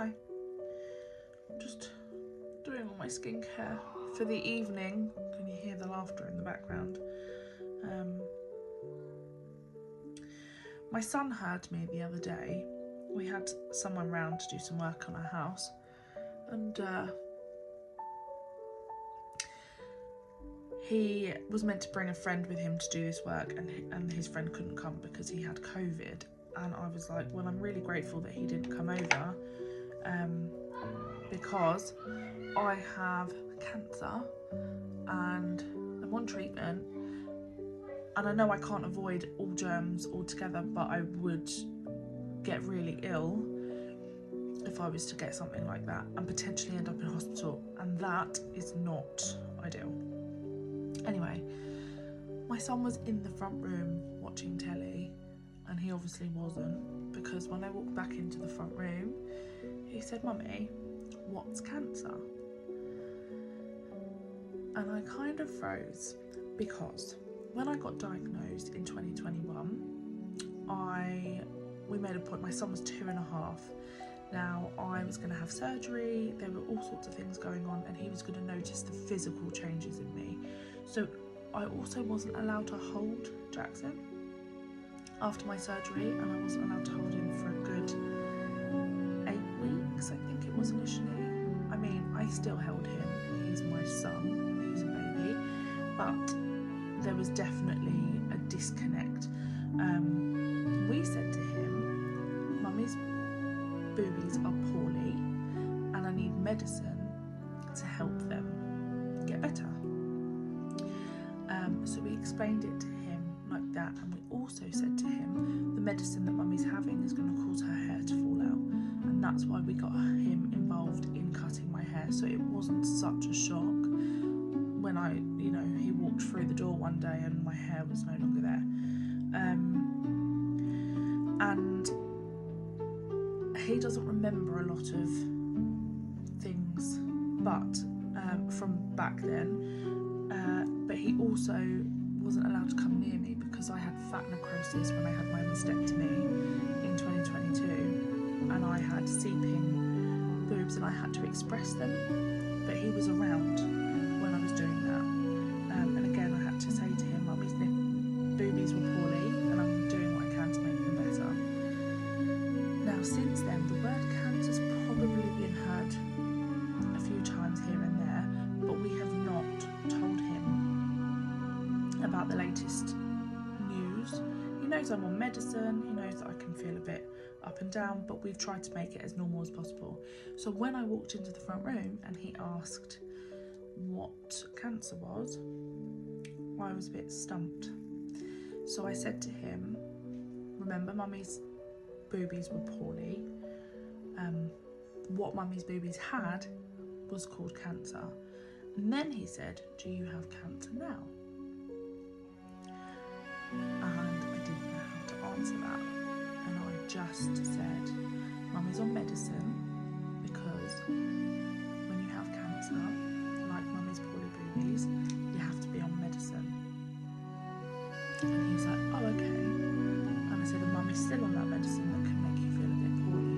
Hi. I'm just doing all my skincare for the evening. Can you hear the laughter in the background? My son heard me the other day. We had someone round to do some work on our house, and he was meant to bring a friend with him to do this work, and his friend couldn't come because he had COVID. And I was like, well, I'm really grateful that he didn't come over, because I have cancer and I'm on treatment, and I know I can't avoid all germs altogether, but I would get really ill if I was to get something like that and potentially end up in hospital, and that is not ideal. Anyway, my son was in the front room watching telly, and he obviously wasn't, because when I walked back into the front room, he said, "Mummy, what's cancer?" And I kind of froze, because when I got diagnosed in 2021, we made a point. My son was 2.5. Now, I was going to have surgery, there were all sorts of things going on, and he was going to notice the physical changes in me. So I also wasn't allowed to hold Jackson after my surgery, and I wasn't allowed to hold him for a good 8 weeks, I think it was initially. I mean, I still held him, he's my son, he's a baby, but there was definitely a disconnect. We said to him, "Mummy's boobies are poorly and I need medicine to help them get better." So we explained it to him like that, and we also said to him, the medicine that Mummy's having is going to cause her hair to fall out, and that's why we got him involved in cutting my hair. So it wasn't such a shock when he walked through the door one day and my hair was no longer there. And he doesn't remember a lot of things, but from back then, but he also wasn't allowed to come near me because I had fat necrosis when I had my mastectomy in 2022, and I had seeping boobs and I had to express them, but he was around when I was doing that. And again, I had to say to him, "Mummy's boobies were poorly and I'm doing what I can to make them better." Now, since then, the word cancer's probably been heard a few times here and there, but we have not told him about the latest news. He knows I'm on medicine, he knows that I can feel a bit up and down, but we've tried to make it as normal as possible. So when I walked into the front room and he asked what cancer was, I was a bit stumped. So I said to him, "Remember, Mummy's boobies were poorly. What Mummy's boobies had was called cancer." And then he said, "Do you have cancer now?" And I didn't know how to answer that, and I just said, "Mummy's on medicine, because when you have cancer, like Mummy's poorly boobies, you have to be on medicine." And he was like, "Oh, okay." And I said, "And Mummy's still on that medicine that can make you feel a bit poorly."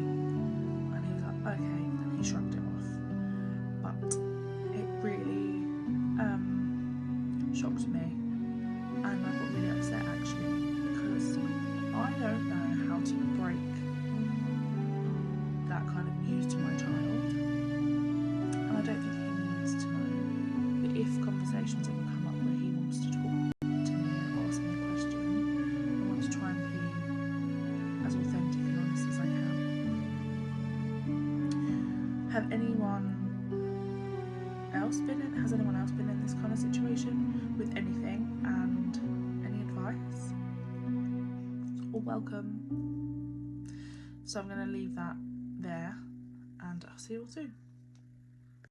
And he was like, "Okay," and he shrugged it off. But it really shocked me, and I got really upset actually, because I don't know how to break that kind of news to my child, and I don't think he needs to know. But if conversations ever come up where he wants to talk to me and ask me a question, I want to try and be as authentic and honest as I can. Has anyone else been in this kind of situation with anything, and any advice? All welcome. So I'm going to leave that there, and I'll see you all soon.